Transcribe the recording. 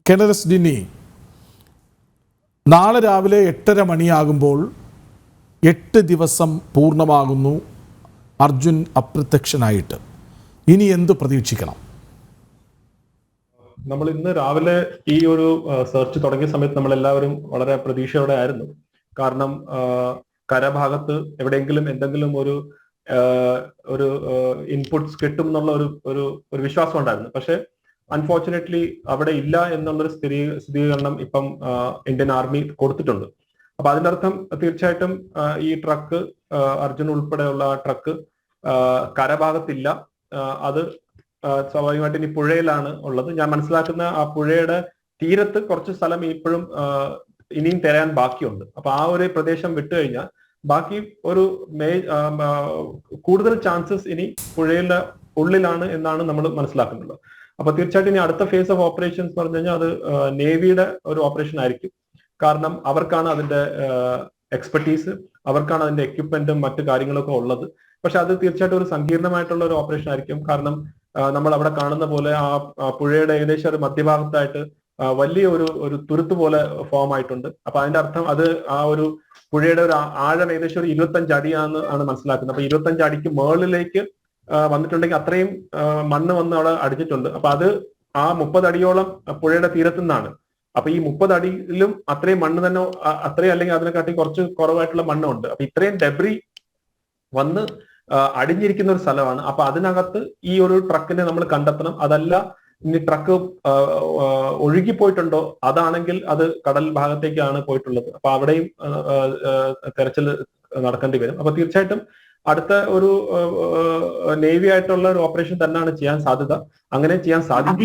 കെനറസ് ഡിന്നി, നാളെ രാവിലെ 8:30 മണിയാകുമ്പോൾ 8 ദിവസം പൂർണ്ണമാകുന്നു അർജുൻ അപ്രത്യക്ഷനായിട്ട്. ഇനി എന്ത് പ്രതീക്ഷിക്കണം? നമ്മൾ ഇന്ന് രാവിലെ ഈ ഒരു സെർച്ച് തുടങ്ങിയ സമയത്ത് നമ്മൾ എല്ലാവരും വളരെ പ്രതീക്ഷയോടെ ആയിരുന്നു. കാരണം കരഭാഗത്ത് എവിടെയെങ്കിലും എന്തെങ്കിലും ഒരു ഇൻപുട്സ് കിട്ടും എന്നുള്ള ഒരു വിശ്വാസം ഉണ്ടായിരുന്നു. പക്ഷെ അൺഫോർച്ചുനേറ്റ്ലി അവിടെ ഇല്ല എന്നുള്ളൊരു സ്ഥിരീകരണം ഇപ്പം ഇന്ത്യൻ ആർമി കൊടുത്തിട്ടുണ്ട്. അപ്പൊ അതിന്റെ അർത്ഥം തീർച്ചയായിട്ടും ഈ ട്രക്ക്, അർജുൻ ഉൾപ്പെടെയുള്ള ട്രക്ക് കരഭാഗത്തില്ല. അത് സ്വാഭാവികമായിട്ട് ഇനി പുഴയിലാണ് ഉള്ളത്. ഞാൻ മനസ്സിലാക്കുന്ന ആ പുഴയുടെ തീരത്ത് കുറച്ച് സ്ഥലം ഇപ്പോഴും ഇനിയും തിരയാൻ ബാക്കിയുണ്ട്. അപ്പൊ ആ ഒരു പ്രദേശം വിട്ടുകഴിഞ്ഞാൽ ബാക്കി ഒരു കൂടുതൽ ചാൻസസ് ഇനി പുഴയുടെ ഉള്ളിലാണ് എന്നാണ് നമ്മൾ മനസ്സിലാക്കുന്നത്. അപ്പൊ തീർച്ചയായിട്ടും ഇനി അടുത്ത ഫേസ് ഓഫ് ഓപ്പറേഷൻസ് എന്ന് പറഞ്ഞു കഴിഞ്ഞാൽ അത് നേവിയുടെ ഒരു ഓപ്പറേഷൻ ആയിരിക്കും. കാരണം അവർക്കാണ് അതിന്റെ എക്സ്പെർട്ടീസ്, അവർക്കാണ് അതിന്റെ എക്യുപ്മെന്റും മറ്റു കാര്യങ്ങളൊക്കെ ഉള്ളത്. പക്ഷെ അത് തീർച്ചയായിട്ടും ഒരു സങ്കീർണമായിട്ടുള്ള ഒരു ഓപ്പറേഷൻ ആയിരിക്കും. കാരണം നമ്മൾ അവിടെ കാണുന്ന പോലെ ആ പുഴയുടെ ഏകദേശം ഒരു മധ്യഭാഗത്തായിട്ട് വലിയ ഒരു തുരുത്ത് പോലെ ഫോം ആയിട്ടുണ്ട്. അപ്പൊ അതിന്റെ അർത്ഥം അത് ആ ഒരു പുഴയുടെ ഒരു ആഴം ഏകദേശം ഒരു 25 അടിയാണ് മനസ്സിലാക്കുന്നത്. അപ്പൊ 25 അടിക്ക് മുകളിലേക്ക് വന്നിട്ടുണ്ടെങ്കിൽ അത്രയും മണ്ണ് വന്ന് അവിടെ അടിച്ചിട്ടുണ്ട്. അപ്പൊ അത് ആ 30 അടിയോളം പുഴയുടെ തീരത്തു നിന്നാണ്. അപ്പൊ ഈ 30 അടിയിലും അത്രയും മണ്ണ് തന്നെ, അത്രയും അല്ലെങ്കിൽ അതിനെക്കാട്ടി കുറച്ച് കുറവായിട്ടുള്ള മണ്ണുണ്ട്. അപ്പൊ ഇത്രയും ഡെബ്രി വന്ന് അടിഞ്ഞിരിക്കുന്ന ഒരു സ്ഥലമാണ്. അപ്പൊ അതിനകത്ത് ഈ ഒരു ട്രക്കിനെ നമ്മൾ കണ്ടെത്തണം. അതല്ല ഇനി ട്രക്ക് ഒഴുകിപ്പോയിട്ടുണ്ടോ, അതാണെങ്കിൽ അത് കടൽ ഭാഗത്തേക്കാണ് പോയിട്ടുള്ളത്. അപ്പൊ അവിടെയും തെരച്ചിൽ നടക്കേണ്ടി വരും. അപ്പൊ തീർച്ചയായിട്ടും അടുത്ത ഒരു നേവി ആയിട്ടുള്ള ഒരു ഓപ്പറേഷൻ തന്നെയാണ് ചെയ്യാൻ സാധ്യത. അങ്ങനെ ചെയ്യാൻ സാധിക്കും.